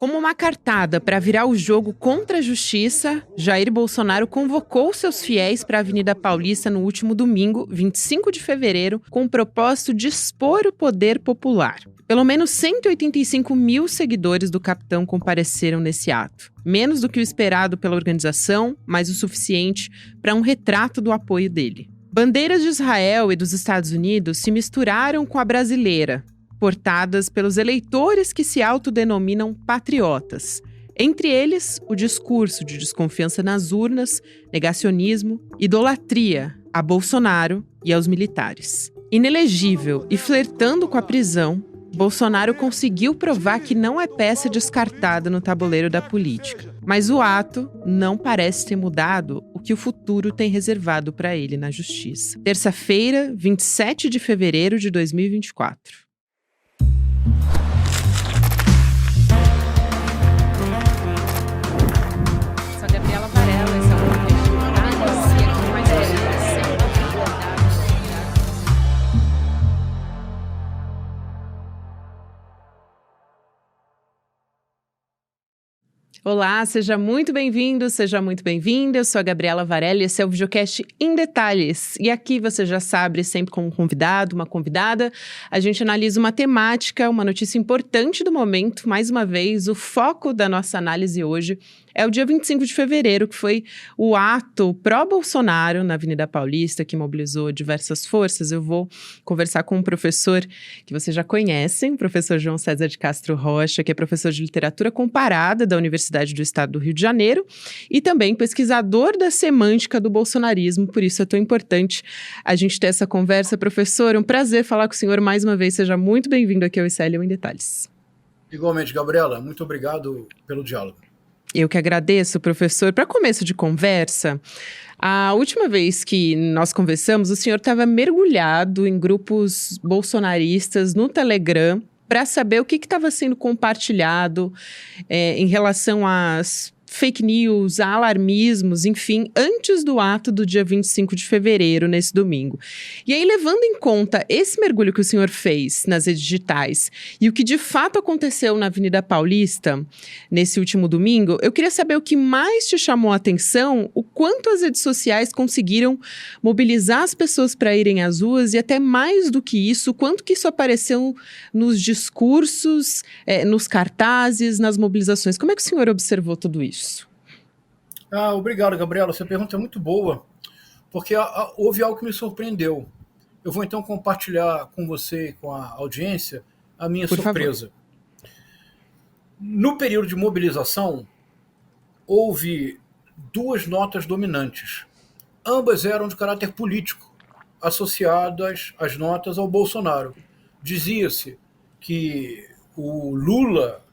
Como uma cartada para virar o jogo contra a justiça, Jair Bolsonaro convocou seus fiéis para a Avenida Paulista no último domingo, 25 de fevereiro, com o propósito de expor o poder popular. Pelo menos 185 mil seguidores do capitão compareceram nesse ato. Menos do que o esperado pela organização, mas o suficiente para um retrato do apoio dele. Bandeiras de Israel e dos Estados Unidos se misturaram com a brasileira, portadas pelos eleitores que se autodenominam patriotas. Entre eles, o discurso de desconfiança nas urnas, negacionismo, idolatria a Bolsonaro e aos militares. Inelegível e flertando com a prisão, Bolsonaro conseguiu provar que não é peça descartada no tabuleiro da política. Mas o ato não parece ter mudado o que o futuro tem reservado para ele na justiça. Terça-feira, 27 de fevereiro de 2024. Olá, seja muito bem-vindo, seja muito bem-vinda. Eu sou a Gabriela Varelli e esse é o Videocast em Detalhes. E aqui você já sabe, sempre com um convidado, uma convidada, a gente analisa uma temática, uma notícia importante do momento. Mais uma vez, o foco da nossa análise hoje é o dia 25 de fevereiro, que foi o ato pró-Bolsonaro na Avenida Paulista, que mobilizou diversas forças. Eu vou conversar com um professor que vocês já conhecem, o professor João César de Castro Rocha, que é professor de literatura comparada da Universidade do Estado do Rio de Janeiro e também pesquisador da semântica do bolsonarismo. Por isso é tão importante a gente ter essa conversa. Professor, é um prazer falar com o senhor mais uma vez. Seja muito bem-vindo aqui ao ICL em Detalhes. Igualmente, Gabriela. Muito obrigado pelo diálogo. Eu que agradeço, professor. Para começo de conversa, a última vez que nós conversamos, o senhor estava mergulhado em grupos bolsonaristas no Telegram para saber o que estava sendo compartilhado em relação às fake news, a alarmismos, enfim, antes do ato do dia 25 de fevereiro, nesse domingo. E aí, levando em conta esse mergulho que o senhor fez nas redes digitais e o que de fato aconteceu na Avenida Paulista nesse último domingo, eu queria saber o que mais te chamou a atenção, o quanto as redes sociais conseguiram mobilizar as pessoas para irem às ruas e até mais do que isso, o quanto que isso apareceu nos discursos, nos cartazes, nas mobilizações. Como é que o senhor observou tudo isso? Obrigado, Gabriela. Essa pergunta é muito boa, porque houve algo que me surpreendeu. Eu vou então compartilhar com você e com a audiência a minha surpresa. No período de mobilização, houve duas notas dominantes. Ambas eram de caráter político, associadas às notas ao Bolsonaro. Dizia-se que o Lula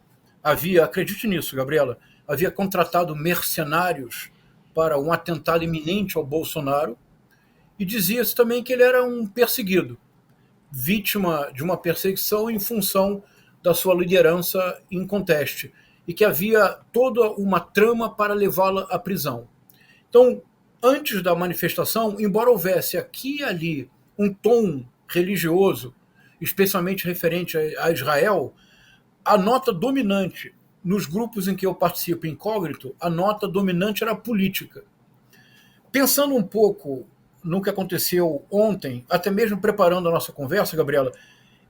havia, acredite nisso, Gabriela, havia contratado mercenários para um atentado iminente ao Bolsonaro e dizia-se também que ele era um perseguido, vítima de uma perseguição em função da sua liderança inconteste e que havia toda uma trama para levá-la à prisão. Então, antes da manifestação, embora houvesse aqui e ali um tom religioso, especialmente referente a Israel, a nota dominante nos grupos em que eu participo incógnito, a nota dominante era política. Pensando um pouco no que aconteceu ontem, até mesmo preparando a nossa conversa, Gabriela,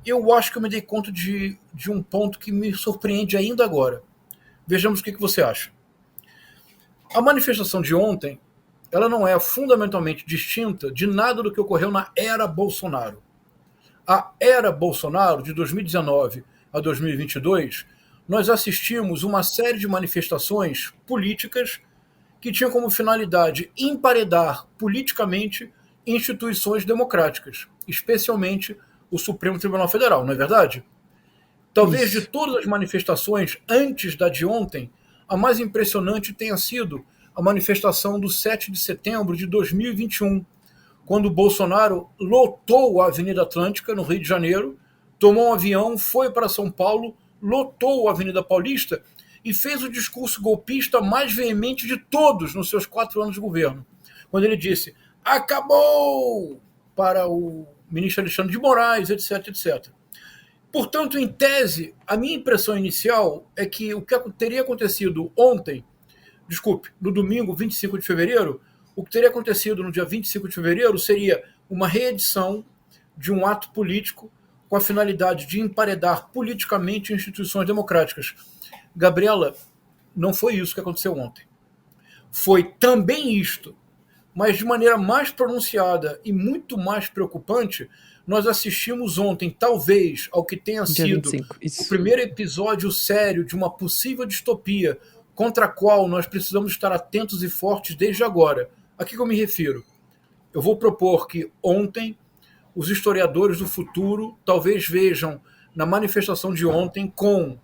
eu acho que eu me dei conta de um ponto que me surpreende ainda agora. Vejamos o que você acha. A manifestação de ontem, ela não é fundamentalmente distinta de nada do que ocorreu na era Bolsonaro. A era Bolsonaro, de 2019 a 2022, nós assistimos uma série de manifestações políticas que tinham como finalidade emparedar politicamente instituições democráticas, especialmente o Supremo Tribunal Federal, não é verdade? Talvez de todas as manifestações antes da de ontem, a mais impressionante tenha sido a manifestação do 7 de setembro de 2021, quando o Bolsonaro lotou a Avenida Atlântica, no Rio de Janeiro, tomou um avião, foi para São Paulo, lotou a Avenida Paulista e fez o discurso golpista mais veemente de todos nos seus 4 anos de governo, quando ele disse, acabou, para o ministro Alexandre de Moraes, etc, etc. Portanto, em tese, a minha impressão inicial é que o que teria acontecido ontem, desculpe, no domingo 25 de fevereiro, o que teria acontecido no dia 25 de fevereiro seria uma reedição de um ato político com a finalidade de emparedar politicamente instituições democráticas. Gabriela, não foi isso que aconteceu ontem. Foi também isto, mas de maneira mais pronunciada e muito mais preocupante, nós assistimos ontem, talvez, ao que tenha sido o primeiro episódio sério de uma possível distopia contra a qual nós precisamos estar atentos e fortes desde agora. A que eu me refiro? Eu vou propor que ontem os historiadores do futuro talvez vejam na manifestação de ontem com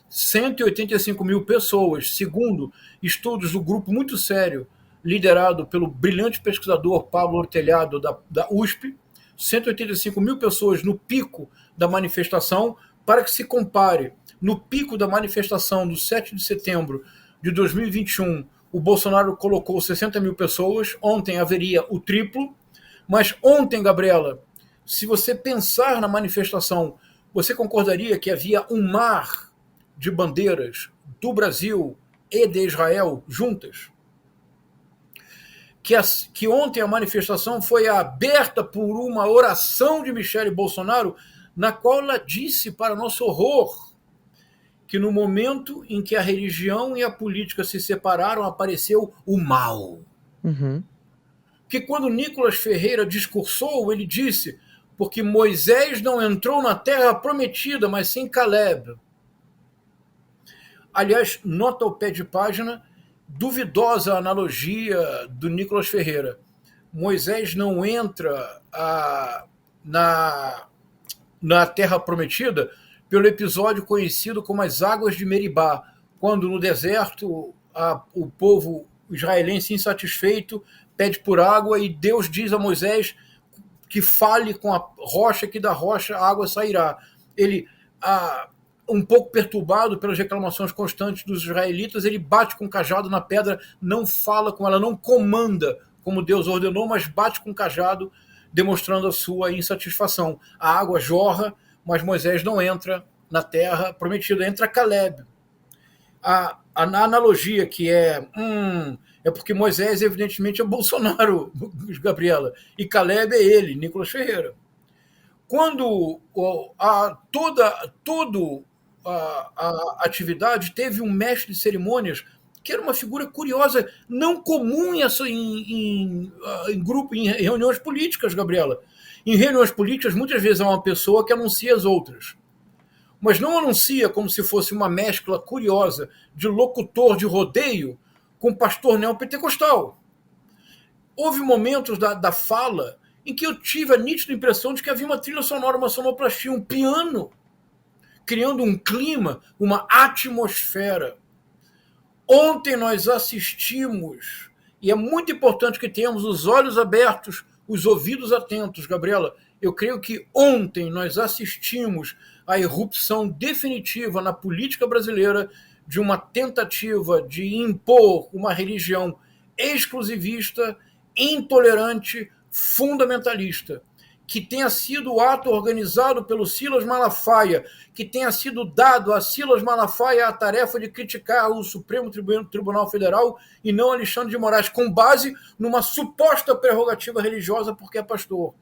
185 mil pessoas, segundo estudos do grupo muito sério, liderado pelo brilhante pesquisador Pablo Ortelhado, da USP, 185 mil pessoas no pico da manifestação, para que se compare no pico da manifestação do 7 de setembro de 2021, o Bolsonaro colocou 60 mil pessoas, ontem haveria o triplo, mas ontem, Gabriela, se você pensar na manifestação, você concordaria que havia um mar de bandeiras do Brasil e de Israel juntas? Que ontem a manifestação foi aberta por uma oração de Michele Bolsonaro, na qual ela disse, para nosso horror, que no momento em que a religião e a política se separaram, apareceu o mal. Uhum. Que quando Nicolas Ferreira discursou, ele disse, porque Moisés não entrou na terra prometida, mas sim Caleb. Aliás, nota ao pé de página, duvidosa analogia do Nicolas Ferreira. Moisés não entra na terra prometida pelo episódio conhecido como as águas de Meribá, quando no deserto o povo israelense insatisfeito pede por água e Deus diz a Moisés que fale com a rocha, que da rocha a água sairá. Ele, um pouco perturbado pelas reclamações constantes dos israelitas, ele bate com o cajado na pedra, não fala com ela, não comanda como Deus ordenou, mas bate com o cajado, demonstrando a sua insatisfação. A água jorra, mas Moisés não entra na terra prometida, entra Caleb. A analogia que é porque Moisés, evidentemente, é Bolsonaro, Gabriela, e Caleb é ele, Nicolas Ferreira. Quando toda a atividade teve um mestre de cerimônias que era uma figura curiosa, não comum em grupo, em reuniões políticas, Gabriela. Em reuniões políticas, muitas vezes há uma pessoa que anuncia as outras. Mas não anuncia como se fosse uma mescla curiosa de locutor de rodeio com pastor neopentecostal. Houve momentos da fala em que eu tive a nítida impressão de que havia uma trilha sonora, uma sonoplastia, um piano, criando um clima, uma atmosfera. Ontem nós assistimos, e é muito importante que tenhamos os olhos abertos, os ouvidos atentos, Gabriela. Eu creio que ontem nós assistimos à irrupção definitiva na política brasileira de uma tentativa de impor uma religião exclusivista, intolerante, fundamentalista, que tenha sido o ato organizado pelo Silas Malafaia, que tenha sido dado a Silas Malafaia a tarefa de criticar o Supremo Tribunal Federal e não Alexandre de Moraes, com base numa suposta prerrogativa religiosa porque é pastor.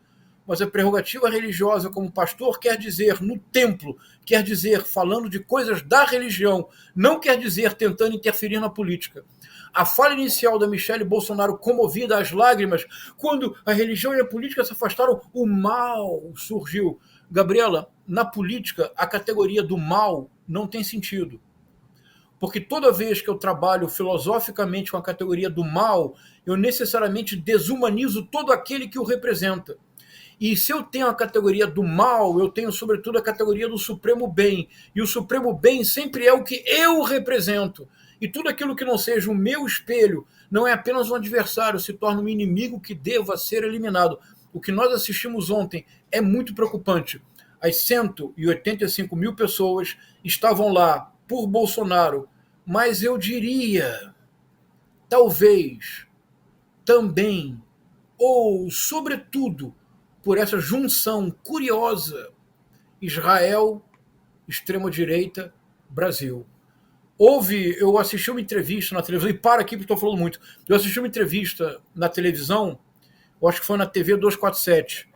Mas a prerrogativa religiosa como pastor quer dizer no templo, quer dizer falando de coisas da religião, não quer dizer tentando interferir na política. A fala inicial da Michele Bolsonaro, comovida às lágrimas, quando a religião e a política se afastaram, o mal surgiu. Gabriela, na política, a categoria do mal não tem sentido. Porque toda vez que eu trabalho filosoficamente com a categoria do mal, eu necessariamente desumanizo todo aquele que o representa. E se eu tenho a categoria do mal, eu tenho sobretudo a categoria do supremo bem. E o supremo bem sempre é o que eu represento. E tudo aquilo que não seja o meu espelho não é apenas um adversário, se torna um inimigo que deva ser eliminado. O que nós assistimos ontem é muito preocupante. As 185 mil pessoas estavam lá por Bolsonaro, mas eu diria, talvez, também, ou sobretudo, por essa junção curiosa, Israel extrema-direita, Brasil. Eu assisti uma entrevista na televisão, e para aqui porque estou falando muito, eu assisti uma entrevista na televisão, eu acho que foi na TV 247,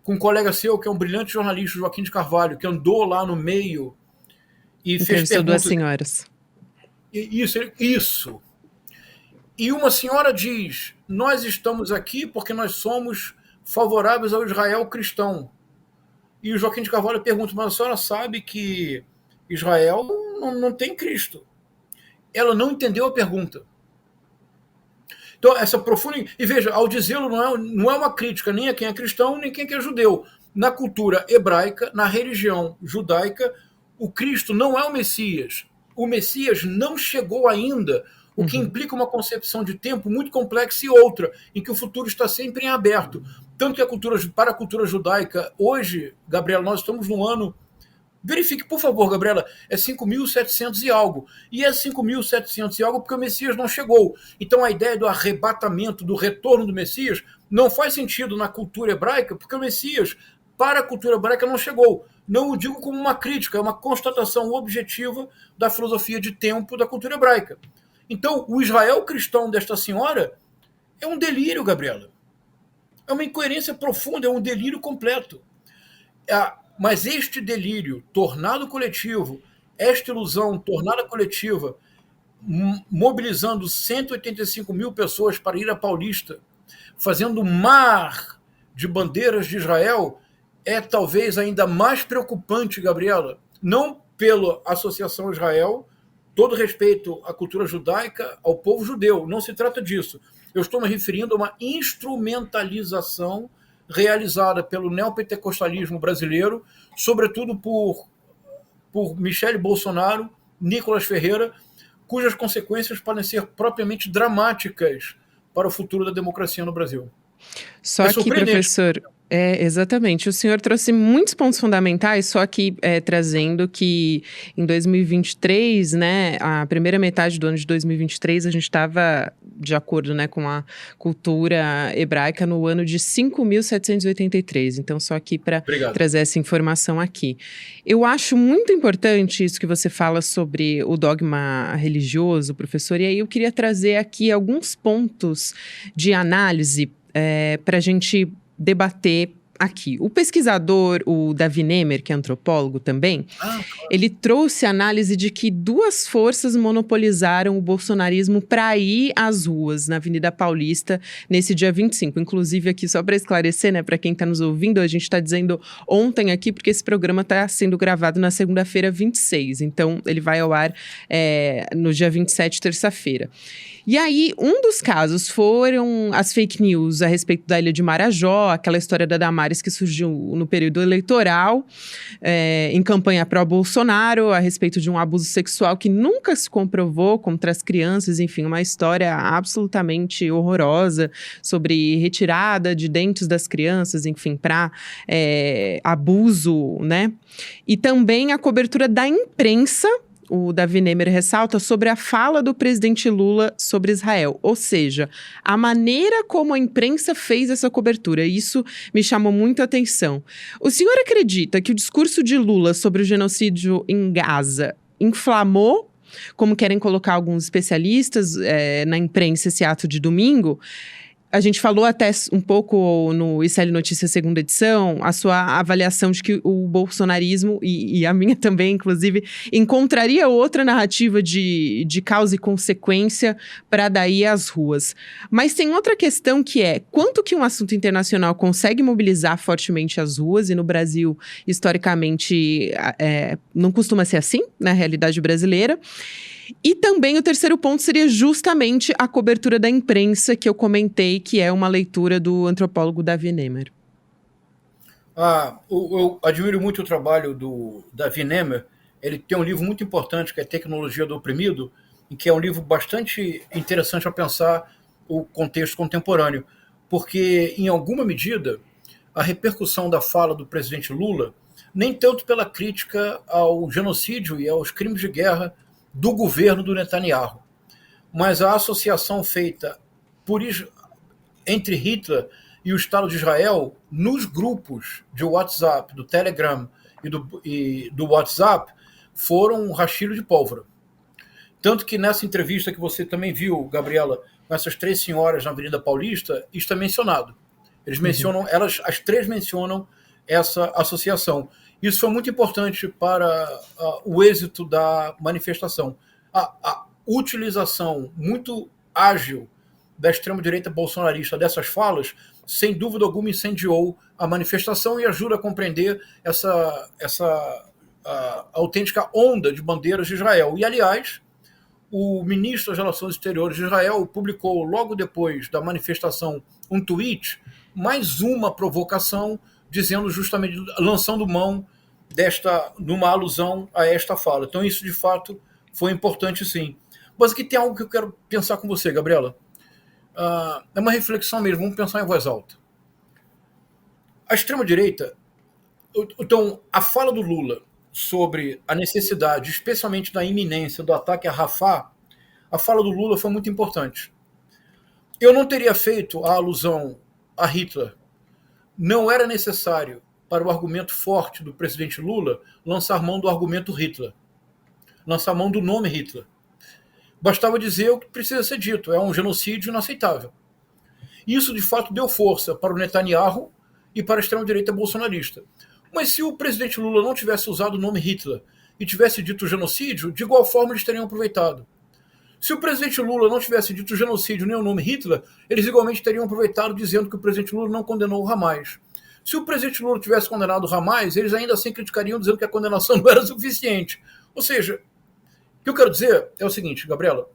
com um colega seu, que é um brilhante jornalista, Joaquim de Carvalho, que andou lá no meio e fez perguntas. Duas senhoras. Isso. E uma senhora diz, nós estamos aqui porque nós somos favoráveis ao Israel cristão. E o Joaquim de Carvalho pergunta, mas a senhora sabe que Israel não tem Cristo. Ela não entendeu a pergunta. Então, essa profunda... E veja, ao dizê-lo, não é uma crítica nem a quem é cristão, nem a quem é judeu. Na cultura hebraica, na religião judaica, o Cristo não é o Messias. O Messias não chegou ainda, o que implica uma concepção de tempo muito complexa e outra, em que o futuro está sempre em aberto. Tanto que para a cultura judaica, hoje, Gabriela, nós estamos no ano... Verifique, por favor, Gabriela, é 5.700 e algo. E é 5.700 e algo porque o Messias não chegou. Então a ideia do arrebatamento, do retorno do Messias, não faz sentido na cultura hebraica, porque o Messias, para a cultura hebraica, não chegou. Não o digo como uma crítica, é uma constatação objetiva da filosofia de tempo da cultura hebraica. Então, o Israel cristão desta senhora é um delírio, Gabriela. É uma incoerência profunda, é um delírio completo. Mas este delírio tornado coletivo, esta ilusão tornada coletiva, mobilizando 185 mil pessoas para ir à Paulista, fazendo um mar de bandeiras de Israel, é talvez ainda mais preocupante, Gabriela, não pela Associação Israel, todo respeito à cultura judaica, ao povo judeu, não se trata disso. Eu estou me referindo a uma instrumentalização realizada pelo neopentecostalismo brasileiro, sobretudo por Michele Bolsonaro, Nicolas Ferreira, cujas consequências podem ser propriamente dramáticas para o futuro da democracia no Brasil. Só que, professor... exatamente. O senhor trouxe muitos pontos fundamentais, só que trazendo que em 2023, né, a primeira metade do ano de 2023, a gente estava de acordo, né, com a cultura hebraica no ano de 5.783. Então, só aqui para trazer essa informação aqui. Eu acho muito importante isso que você fala sobre o dogma religioso, professor, e aí eu queria trazer aqui alguns pontos de análise para a gente debater aqui. O pesquisador, o Davi Nemer, que é antropólogo também, ele trouxe a análise de que duas forças monopolizaram o bolsonarismo para ir às ruas na Avenida Paulista nesse dia 25. Inclusive aqui, só para esclarecer, né, para quem está nos ouvindo, a gente está dizendo ontem aqui, porque esse programa está sendo gravado na segunda-feira 26. Então, ele vai ao ar no dia 27, terça-feira. E aí, um dos casos foram as fake news a respeito da Ilha de Marajó, aquela história da Damares que surgiu no período eleitoral, em campanha pró-Bolsonaro, a respeito de um abuso sexual que nunca se comprovou contra as crianças, enfim, uma história absolutamente horrorosa sobre retirada de dentes das crianças, enfim, para abuso, né? E também a cobertura da imprensa. O Davi Nemer ressalta sobre a fala do presidente Lula sobre Israel, ou seja, a maneira como a imprensa fez essa cobertura. Isso me chamou muito a atenção. O senhor acredita que o discurso de Lula sobre o genocídio em Gaza inflamou, como querem colocar alguns especialistas na imprensa esse ato de domingo? A gente falou até um pouco no ICL Notícias segunda edição, a sua avaliação de que o bolsonarismo, e a minha também, inclusive, encontraria outra narrativa de causa e consequência para daí às ruas. Mas tem outra questão que é, quanto que um assunto internacional consegue mobilizar fortemente as ruas, e no Brasil, historicamente, não costuma ser assim, na realidade brasileira. E também o terceiro ponto seria justamente a cobertura da imprensa, que eu comentei, que é uma leitura do antropólogo Davi Nemer. Eu admiro muito o trabalho do Davi Nemer. Ele tem um livro muito importante, que é Tecnologia do Oprimido, e que é um livro bastante interessante a pensar o contexto contemporâneo, porque, em alguma medida, a repercussão da fala do presidente Lula, nem tanto pela crítica ao genocídio e aos crimes de guerra do governo do Netanyahu, mas a associação feita entre Hitler e o Estado de Israel nos grupos de WhatsApp, do Telegram e do WhatsApp foram um rastilho de pólvora. Tanto que nessa entrevista que você também viu, Gabriela, com essas 3 senhoras na Avenida Paulista, isso é mencionado. Eles mencionam, as 3 mencionam essa associação. Isso foi muito importante para o êxito da manifestação. A utilização muito ágil da extrema-direita bolsonarista dessas falas, sem dúvida alguma, incendiou a manifestação e ajuda a compreender essa autêntica onda de bandeiras de Israel. E, aliás, o ministro das Relações Exteriores de Israel publicou, logo depois da manifestação, um tweet, mais uma provocação, dizendo justamente, lançando mão numa alusão a esta fala. Então, isso, de fato, foi importante, sim. Mas aqui tem algo que eu quero pensar com você, Gabriela. É uma reflexão mesmo, vamos pensar em voz alta. A extrema-direita, então, a fala do Lula sobre a necessidade, especialmente da iminência do ataque a Rafah, a fala do Lula foi muito importante. Eu não teria feito a alusão a Hitler. Não era necessário, para o argumento forte do presidente Lula, lançar mão do argumento Hitler, lançar mão do nome Hitler. Bastava dizer o que precisa ser dito, é um genocídio inaceitável. Isso, de fato, deu força para o Netanyahu e para a extrema-direita bolsonarista. Mas se o presidente Lula não tivesse usado o nome Hitler e tivesse dito genocídio, de igual forma eles teriam aproveitado. Se o presidente Lula não tivesse dito genocídio nem o nome Hitler, eles igualmente teriam aproveitado dizendo que o presidente Lula não condenou o Hamas. Se o presidente Lula tivesse condenado o Hamas, eles ainda assim criticariam dizendo que a condenação não era suficiente. Ou seja, o que eu quero dizer é o seguinte, Gabriela,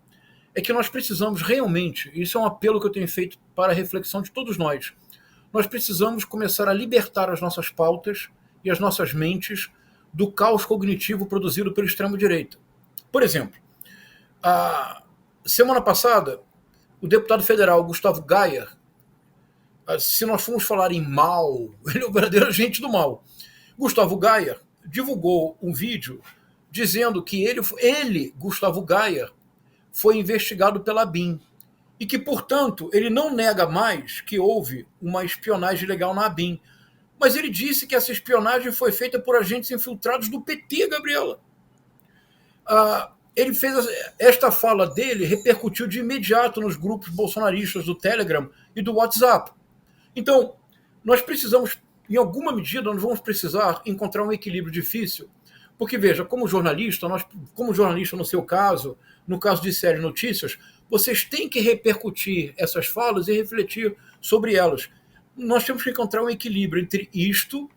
é que nós precisamos realmente, isso é um apelo que eu tenho feito para a reflexão de todos nós precisamos começar a libertar as nossas pautas e as nossas mentes do caos cognitivo produzido pela extrema-direita. Por exemplo, a semana passada, o deputado federal Gustavo Gayer, se nós formos falar em mal, ele é o verdadeiro agente do mal. Gustavo Gayer divulgou um vídeo dizendo que ele Gustavo Gayer, foi investigado pela ABIN e que, portanto, ele não nega mais que houve uma espionagem ilegal na ABIN. Mas ele disse que essa espionagem foi feita por agentes infiltrados do PT, Gabriela. Ele fez esta fala dele, repercutiu de imediato nos grupos bolsonaristas do Telegram e do WhatsApp. Então, nós precisamos, em alguma medida, nós vamos precisar encontrar um equilíbrio difícil, porque, veja, como jornalista no seu caso, no caso de Série Notícias, vocês têm que repercutir essas falas e refletir sobre elas. Nós temos que encontrar um equilíbrio entre isto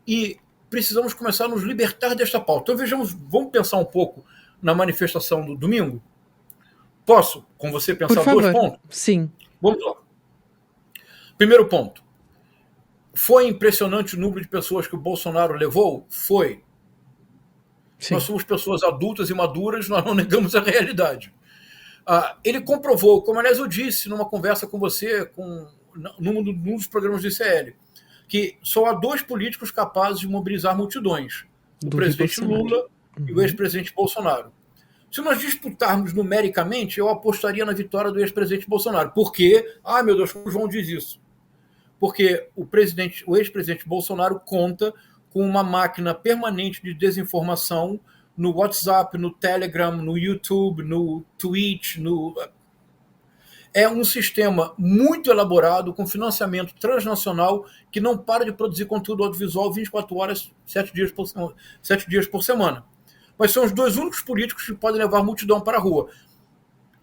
e precisamos começar a nos libertar desta pauta. Então, vamos pensar um pouco na manifestação do domingo? Posso, com você, pensar 2 pontos? Sim. Vamos lá. Primeiro ponto. Foi impressionante o número de pessoas que o Bolsonaro levou? Foi. Sim. Nós somos pessoas adultas e maduras, nós não negamos a realidade. Ele comprovou, como aliás eu disse numa conversa com você, num dos programas do ICL, que só há 2 políticos capazes de mobilizar multidões: o presidente Lula e o ex-presidente Bolsonaro. Se nós disputarmos numericamente, eu apostaria na vitória do ex-presidente Bolsonaro. Por quê? Meu Deus, como o João diz isso? Porque o ex-presidente Bolsonaro conta com uma máquina permanente de desinformação no WhatsApp, no Telegram, no YouTube, no Twitch. É um sistema muito elaborado, com financiamento transnacional, que não para de produzir conteúdo audiovisual 24 horas, 7 dias por semana. Mas são os 2 únicos políticos que podem levar a multidão para a rua.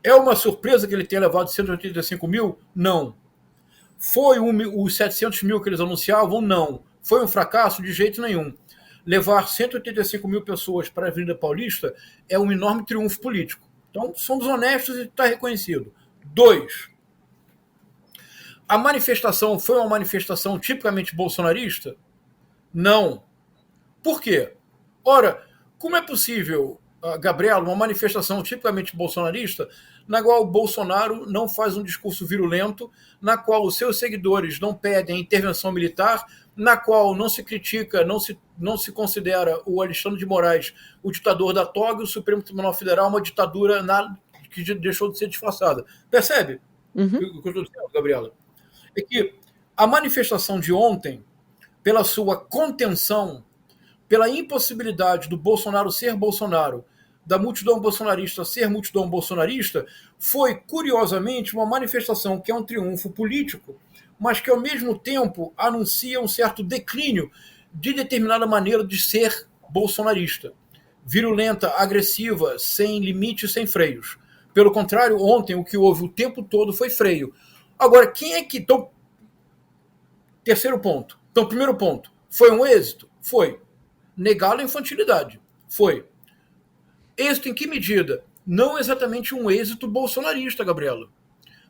É uma surpresa que ele tenha levado 185 mil? Não. Foi os 700 mil que eles anunciavam? Não. Foi um fracasso? De jeito nenhum. Levar 185 mil pessoas para a Avenida Paulista é um enorme triunfo político. Então, somos honestos e está reconhecido. 2. A manifestação foi uma manifestação tipicamente bolsonarista? Não. Por quê? Ora, como é possível, Gabriela, uma manifestação tipicamente bolsonarista, na qual o Bolsonaro não faz um discurso virulento, na qual os seus seguidores não pedem a intervenção militar, na qual não se critica, não se considera o Alexandre de Moraes o ditador da toga e o Supremo Tribunal Federal uma ditadura que deixou de ser disfarçada. Percebe o que eu estou dizendo, Gabriela? É que a manifestação de ontem, pela sua contenção, pela impossibilidade do Bolsonaro ser Bolsonaro, da multidão bolsonarista ser multidão bolsonarista, foi, curiosamente, uma manifestação que é um triunfo político, mas que, ao mesmo tempo, anuncia um certo declínio de determinada maneira de ser bolsonarista. Virulenta, agressiva, sem limite, sem freios. Pelo contrário, ontem o que houve o tempo todo foi freio. Agora, quem é que... Então, terceiro ponto. Então, primeiro ponto. Foi um êxito? Foi. Negá-lo a infantilidade? Foi. Êxito em que medida? Não exatamente um êxito bolsonarista, Gabriela.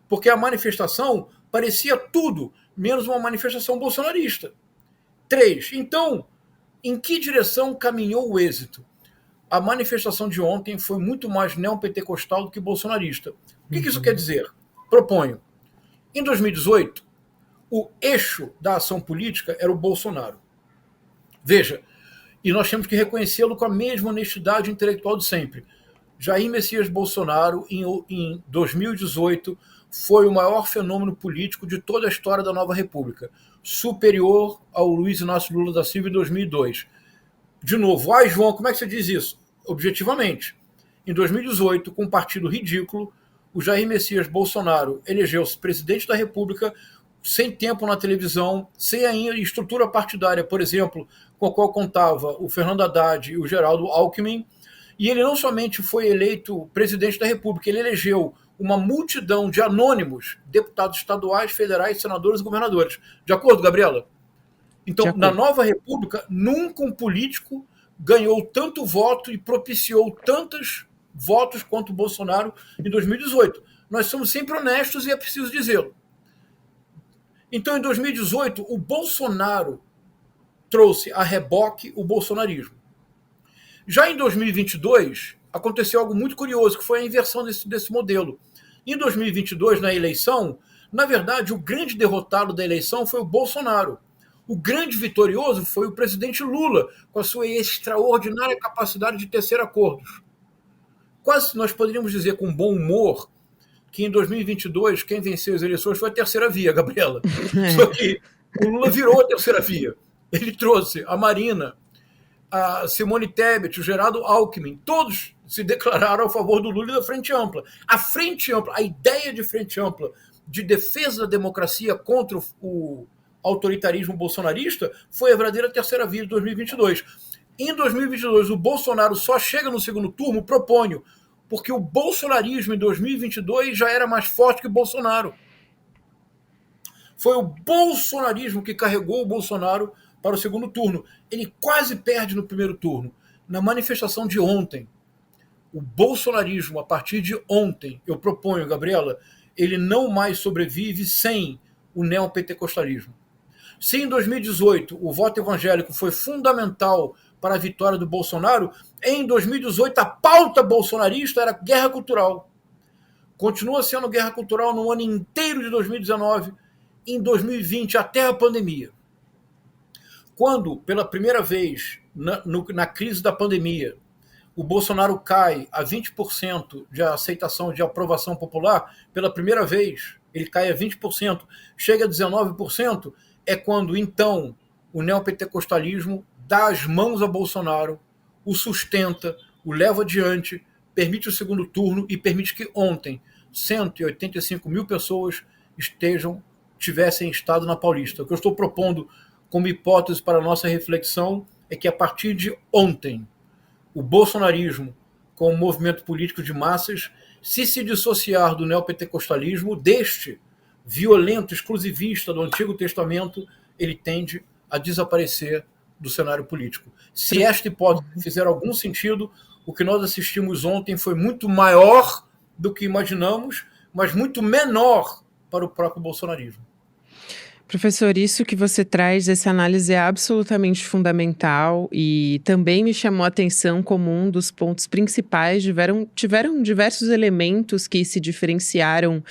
Porque a manifestação parecia tudo menos uma manifestação bolsonarista. 3. Então, em que direção caminhou o êxito? A manifestação de ontem foi muito mais neopentecostal do que bolsonarista. O que isso quer dizer? Proponho. Em 2018, o eixo da ação política era o Bolsonaro. Veja, e nós temos que reconhecê-lo com a mesma honestidade intelectual de sempre. Jair Messias Bolsonaro, em 2018, foi o maior fenômeno político de toda a história da nova república, superior ao Luiz Inácio Lula da Silva em 2002. De novo, João, como é que você diz isso? Objetivamente, em 2018, com um partido ridículo, o Jair Messias Bolsonaro elegeu-se presidente da República sem tempo na televisão, sem ainda estrutura partidária, por exemplo, com a qual contava o Fernando Haddad e o Geraldo Alckmin, e ele não somente foi eleito presidente da República, ele elegeu uma multidão de anônimos, deputados estaduais, federais, senadores e governadores. De acordo, Gabriela? Então, na nova República, nunca um político ganhou tanto voto e propiciou tantos votos quanto o Bolsonaro em 2018. Nós somos sempre honestos e é preciso dizê-lo. Então, em 2018, o Bolsonaro trouxe a reboque o bolsonarismo. Já em 2022, aconteceu algo muito curioso, que foi a inversão desse modelo. Em 2022, na eleição, na verdade, o grande derrotado da eleição foi o Bolsonaro. O grande vitorioso foi o presidente Lula, com a sua extraordinária capacidade de tecer acordos. Quase nós poderíamos dizer com bom humor que em 2022 quem venceu as eleições foi a terceira via, Gabriela. Só que o Lula virou a terceira via. Ele trouxe a Marina, a Simone Tebet, o Geraldo Alckmin, todos se declararam a favor do Lula e da Frente Ampla. A Frente Ampla, a ideia de Frente Ampla de defesa da democracia contra o autoritarismo bolsonarista foi a verdadeira terceira via de 2022. Em 2022, o Bolsonaro só chega no segundo turno, proponho, porque o bolsonarismo em 2022 já era mais forte que o Bolsonaro. Foi o bolsonarismo que carregou o Bolsonaro para o segundo turno. Ele quase perde no primeiro turno. Na manifestação de ontem, o bolsonarismo, a partir de ontem, eu proponho, Gabriela, ele não mais sobrevive sem o neopentecostalismo. Se em 2018 o voto evangélico foi fundamental para a vitória do Bolsonaro, em 2018 a pauta bolsonarista era guerra cultural. Continua sendo guerra cultural no ano inteiro de 2019, em 2020 até a pandemia. Quando, pela primeira vez, na crise da pandemia, o Bolsonaro cai a 20% de aceitação, de aprovação popular, pela primeira vez, ele cai a 20%, chega a 19%, é quando, então, o neopentecostalismo dá as mãos a Bolsonaro, o sustenta, o leva adiante, permite o segundo turno e permite que ontem 185 mil pessoas tivessem estado na Paulista. O que eu estou propondo como hipótese para a nossa reflexão é que, a partir de ontem, o bolsonarismo, como movimento político de massas, se dissociar do neopentecostalismo, deste violento, exclusivista do Antigo Testamento, ele tende a desaparecer do cenário político. Se esta hipótese fizer algum sentido, o que nós assistimos ontem foi muito maior do que imaginamos, mas muito menor para o próprio bolsonarismo. Professor, isso que você traz, essa análise é absolutamente fundamental e também me chamou a atenção como um dos pontos principais. Tiveram diversos elementos que se diferenciaram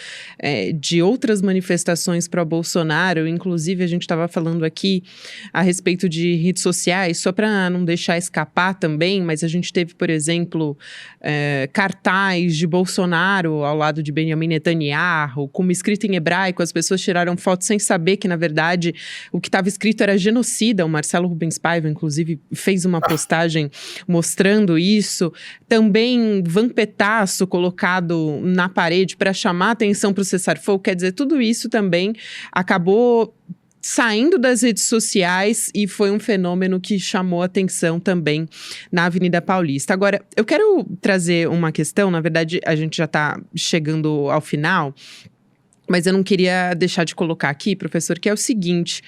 de outras manifestações pró-Bolsonaro, inclusive a gente estava falando aqui a respeito de redes sociais, só para não deixar escapar também, mas a gente teve, por exemplo, cartaz de Bolsonaro ao lado de Benjamin Netanyahu, como escrito em hebraico, as pessoas tiraram fotos sem saber que que, na verdade, o que estava escrito era genocida. O Marcelo Rubens Paiva, inclusive, fez uma postagem mostrando isso. Também vampetaço colocado na parede para chamar atenção para o cessar-fogo. Quer dizer, tudo isso também acabou saindo das redes sociais e foi um fenômeno que chamou atenção também na Avenida Paulista. Agora, eu quero trazer uma questão, na verdade, a gente já está chegando ao final, mas eu não queria deixar de colocar aqui, professor, que é o seguinte,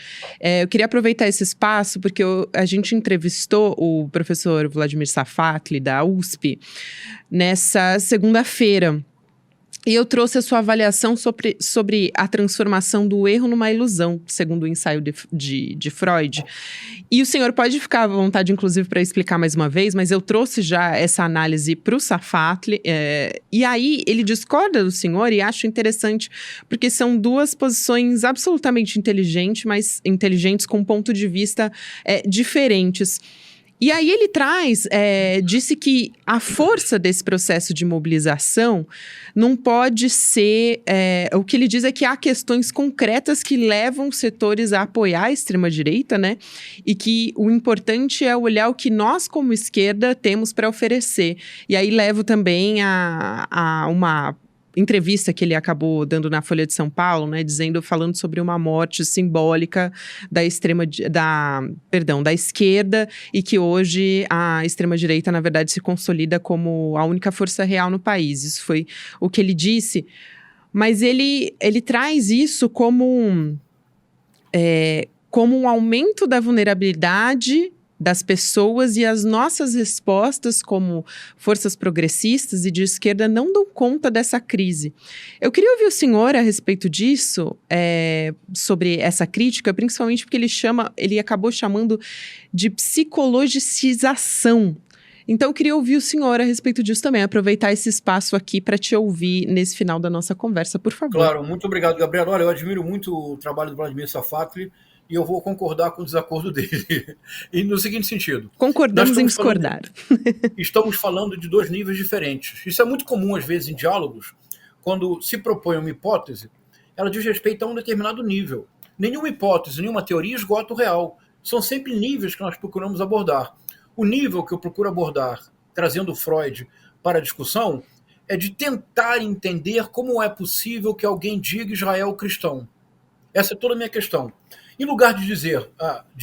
eu queria aproveitar esse espaço, porque a gente entrevistou o professor Vladimir Safatli, da USP, nessa segunda-feira. E eu trouxe a sua avaliação sobre a transformação do erro numa ilusão, segundo o ensaio de Freud. E o senhor pode ficar à vontade, inclusive, para explicar mais uma vez, mas eu trouxe já essa análise para o Safatli. E aí ele discorda do senhor e acho interessante, porque são duas posições absolutamente inteligentes, mas inteligentes com ponto de vista diferentes. E aí ele disse que a força desse processo de mobilização não pode ser... o que ele diz é que há questões concretas que levam os setores a apoiar a extrema-direita, né? E que o importante é olhar o que nós, como esquerda, temos para oferecer. E aí levo também a uma entrevista que ele acabou dando na Folha de São Paulo, né, falando sobre uma morte simbólica da esquerda, e que hoje a extrema-direita, na verdade, se consolida como a única força real no país. Isso foi o que ele disse. Mas ele traz isso como um aumento da vulnerabilidade das pessoas, e as nossas respostas como forças progressistas e de esquerda não dão conta dessa crise. Eu queria ouvir o senhor a respeito disso, sobre essa crítica, principalmente porque ele acabou chamando de psicologicização. Então, eu queria ouvir o senhor a respeito disso também, aproveitar esse espaço aqui para te ouvir nesse final da nossa conversa, por favor. Claro, muito obrigado, Gabriela. Olha, eu admiro muito o trabalho do Vladimir Safatli, e eu vou concordar com o desacordo dele. E no seguinte sentido... Concordamos em discordar. Estamos falando de dois níveis diferentes. Isso é muito comum, às vezes, em diálogos, quando se propõe uma hipótese, ela diz respeito a um determinado nível. Nenhuma hipótese, nenhuma teoria esgota o real. São sempre níveis que nós procuramos abordar. O nível que eu procuro abordar, trazendo Freud para a discussão, é de tentar entender como é possível que alguém diga Israel cristão. Essa é toda a minha questão. Em lugar de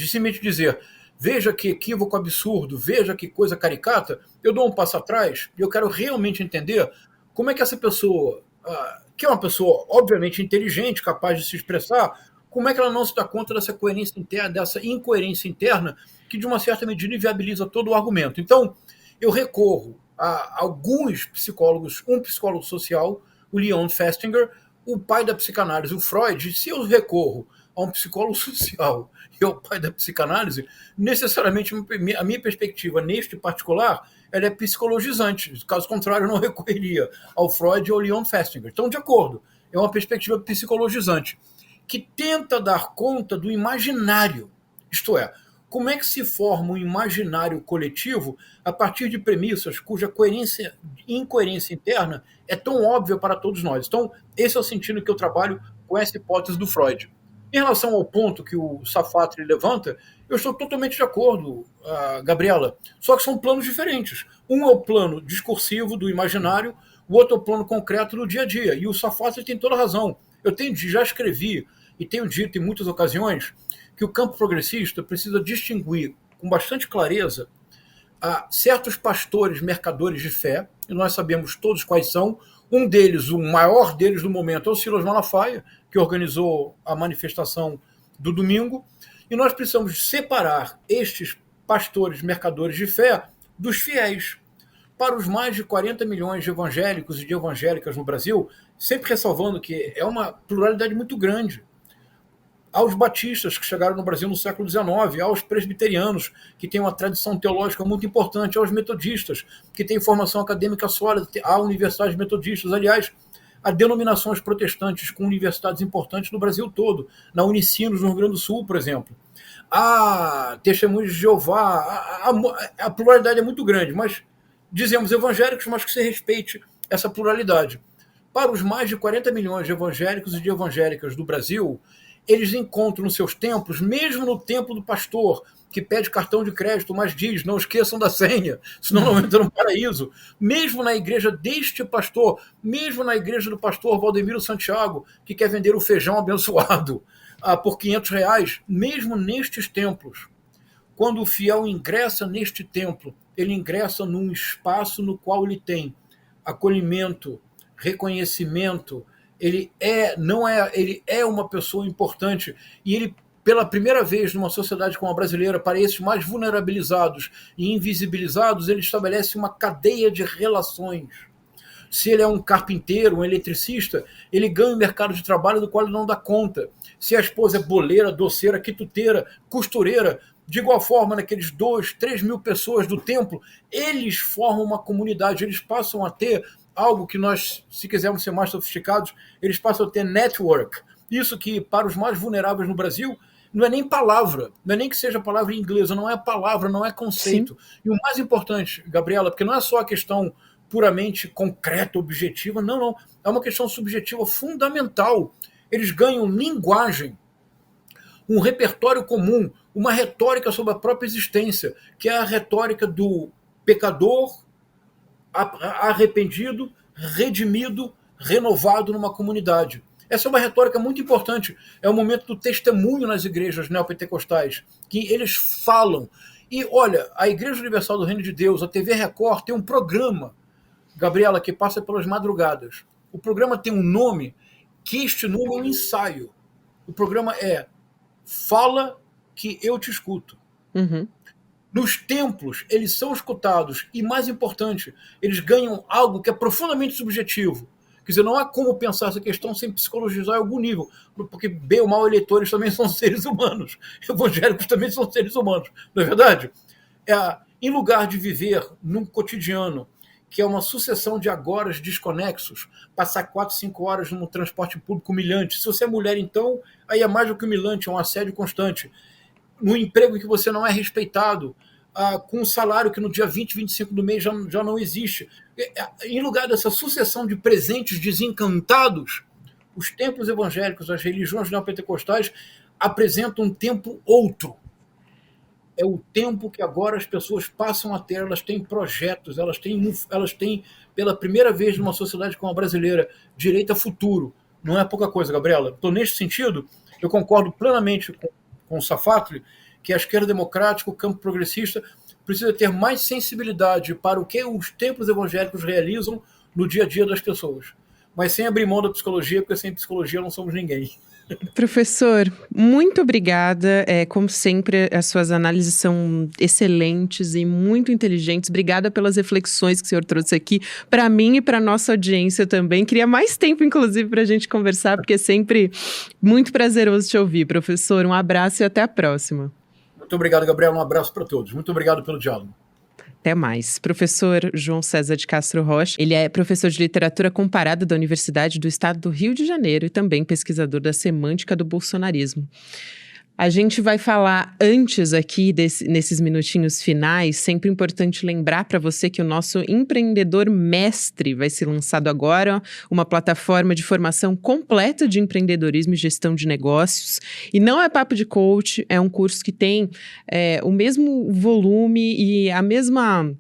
simplesmente dizer, veja que equívoco absurdo, veja que coisa caricata, eu dou um passo atrás e eu quero realmente entender como é que essa pessoa, que é uma pessoa obviamente inteligente, capaz de se expressar, como é que ela não se dá conta dessa incoerência interna que, de uma certa medida, inviabiliza todo o argumento. Então, eu recorro a alguns psicólogos, um psicólogo social, o Leon Festinger, o pai da psicanálise, o Freud. Se eu recorro a um psicólogo social e ao pai da psicanálise, necessariamente a minha perspectiva neste particular, ela é psicologizante. Caso contrário, eu não recorreria ao Freud ou ao Leon Festinger. Então, de acordo, é uma perspectiva psicologizante que tenta dar conta do imaginário. Isto é, como é que se forma um imaginário coletivo a partir de premissas cuja incoerência interna é tão óbvia para todos nós. Então, esse é o sentido que eu trabalho com essa hipótese do Freud. Em relação ao ponto que o Safatli levanta, eu estou totalmente de acordo, Gabriela, só que são planos diferentes. Um é o plano discursivo do imaginário, o outro é o plano concreto do dia a dia. E o Safatli tem toda a razão. Já escrevi e tenho dito em muitas ocasiões que o campo progressista precisa distinguir com bastante clareza certos pastores mercadores de fé, e nós sabemos todos quais são. Um deles, o maior deles no momento, é o Silas Malafaia, que organizou a manifestação do domingo, e nós precisamos separar estes pastores mercadores de fé dos fiéis. Para os mais de 40 milhões de evangélicos e de evangélicas no Brasil, sempre ressalvando que é uma pluralidade muito grande. Aos batistas que chegaram no Brasil no século XIX, aos presbiterianos, que têm uma tradição teológica muito importante, aos metodistas, que têm formação acadêmica sólida, há universidades metodistas, aliás, há denominações protestantes com universidades importantes no Brasil todo, na Unicinos, no Rio Grande do Sul, por exemplo. Há Testemunhos de Jeová, a pluralidade é muito grande, mas dizemos evangélicos, mas que se respeite essa pluralidade. Para os mais de 40 milhões de evangélicos e de evangélicas do Brasil, eles encontram nos seus templos, mesmo no templo do pastor, que pede cartão de crédito, mas diz, não esqueçam da senha, senão não entram no paraíso. Mesmo na igreja deste pastor, mesmo na igreja do pastor Valdemiro Santiago, que quer vender o feijão abençoado por R$500, mesmo nestes templos, quando o fiel ingressa neste templo, ele ingressa num espaço no qual ele tem acolhimento, reconhecimento, ele é uma pessoa importante, e ele, pela primeira vez numa sociedade como a brasileira, para esses mais vulnerabilizados e invisibilizados, ele estabelece uma cadeia de relações. Se ele é um carpinteiro, um eletricista, ele ganha um mercado de trabalho do qual ele não dá conta. Se a esposa é boleira, doceira, quituteira, costureira, de igual forma, naqueles 2-3 mil pessoas do templo, eles formam uma comunidade, eles passam a ter algo que nós, se quisermos ser mais sofisticados, eles passam a ter network. Isso que, para os mais vulneráveis no Brasil, não é nem palavra, não é nem que seja palavra inglesa, não é palavra, não é conceito. Sim. E o mais importante, Gabriela, porque não é só a questão puramente concreta, objetiva, não, é uma questão subjetiva fundamental. Eles ganham linguagem, um repertório comum, uma retórica sobre a própria existência, que é a retórica do pecador arrependido, redimido, renovado numa comunidade. Essa é uma retórica muito importante. É o momento do testemunho nas igrejas neopentecostais, que eles falam. E, olha, a Igreja Universal do Reino de Deus, a TV Record, tem um programa, Gabriela, que passa pelas madrugadas. O programa tem um nome, que este nome é um ensaio. O programa é Fala que eu te escuto. Uhum. Nos templos, eles são escutados e, mais importante, eles ganham algo que é profundamente subjetivo. Quer dizer, não há como pensar essa questão sem psicologizar em algum nível, porque, bem ou mal, eleitores também são seres humanos, evangélicos também são seres humanos, não é verdade? Em lugar de viver num cotidiano que é uma sucessão de agoras desconexos, passar 4-5 horas num transporte público humilhante. Se você é mulher, então, aí é mais do que humilhante, é um assédio constante. No emprego em que você não é respeitado, com um salário que no dia 20, 25 do mês já não existe. Em lugar dessa sucessão de presentes desencantados, os templos evangélicos, as religiões neopentecostais apresentam um tempo outro. É o tempo que agora as pessoas passam a ter, elas têm projetos, elas têm pela primeira vez numa sociedade como a brasileira, direito a futuro. Não é pouca coisa, Gabriela. Então, neste sentido, eu concordo plenamente com o Safatli, que a esquerda democrática, o campo progressista, precisa ter mais sensibilidade para o que os templos evangélicos realizam no dia a dia das pessoas. Mas sem abrir mão da psicologia, porque sem psicologia não somos ninguém. Professor, muito obrigada. Como sempre, as suas análises são excelentes e muito inteligentes. Obrigada pelas reflexões que o senhor trouxe aqui para mim e para a nossa audiência também. Queria mais tempo, inclusive, para a gente conversar, porque é sempre muito prazeroso te ouvir, professor. Um abraço e até a próxima. Muito obrigado, Gabriel. Um abraço para todos. Muito obrigado pelo diálogo. Até mais. Professor João César de Castro Rocha, ele é professor de literatura comparada da Universidade do Estado do Rio de Janeiro e também pesquisador da semântica do bolsonarismo. A gente vai falar antes aqui, nesses minutinhos finais, sempre importante lembrar para você que o nosso Empreendedor Mestre vai ser lançado agora, uma plataforma de formação completa de empreendedorismo e gestão de negócios. E não é papo de coach, é um curso que tem o mesmo volume e a mesma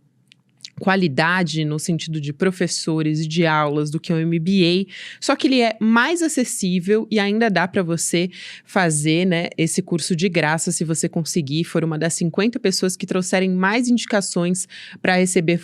qualidade no sentido de professores e de aulas do que o MBA, só que ele é mais acessível e ainda dá para você fazer, né, esse curso de graça se você conseguir, for uma das 50 pessoas que trouxerem mais indicações para receber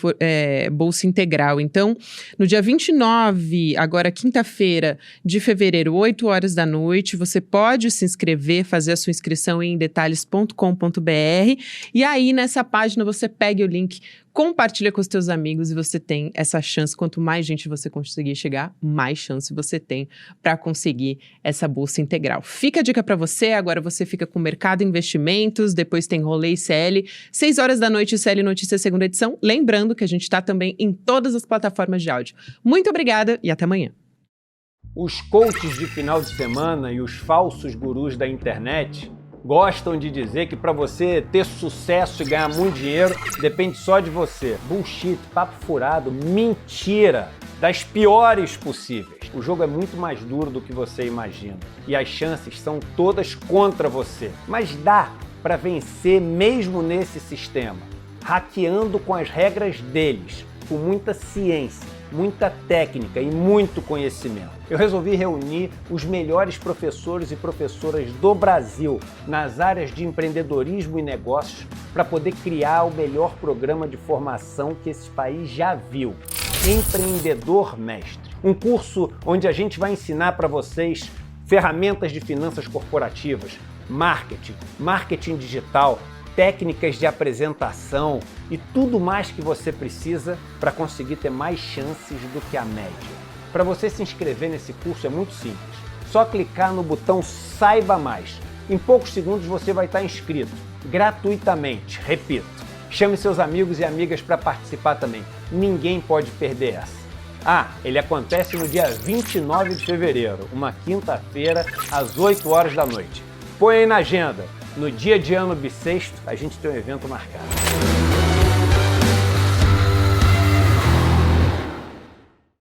bolsa integral. Então, no dia 29, agora quinta-feira de fevereiro, 8 horas da noite, você pode se inscrever, fazer a sua inscrição em detalhes.com.br e aí nessa página você pega o link, compartilha com os teus amigos e você tem essa chance. Quanto mais gente você conseguir chegar, mais chance você tem para conseguir essa bolsa integral. Fica a dica para você, agora você fica com Mercado Investimentos, depois tem Rolê ICL, 6 horas da noite, ICL Notícias, segunda edição. Lembrando que a gente está também em todas as plataformas de áudio. Muito obrigada e até amanhã. Os coaches de final de semana e os falsos gurus da internet gostam de dizer que para você ter sucesso e ganhar muito dinheiro depende só de você. Bullshit, papo furado, mentira, das piores possíveis. o jogo é muito mais duro do que você imagina e as chances são todas contra você. Mas dá para vencer mesmo nesse sistema, hackeando com as regras deles, com muita ciência, muita técnica e muito conhecimento. Eu resolvi reunir os melhores professores e professoras do Brasil nas áreas de empreendedorismo e negócios para poder criar o melhor programa de formação que esse país já viu. Empreendedor Mestre. Um curso onde a gente vai ensinar para vocês ferramentas de finanças corporativas, marketing digital, técnicas de apresentação e tudo mais que você precisa para conseguir ter mais chances do que a média. Para você se inscrever nesse curso é muito simples. Só clicar no botão Saiba Mais. Em poucos segundos você vai estar inscrito, gratuitamente. Repito, chame seus amigos e amigas para participar também. Ninguém pode perder essa. Ele acontece no dia 29 de fevereiro, uma quinta-feira, às 8 horas da noite. Põe aí na agenda. No dia de ano bissexto, a gente tem um evento marcado.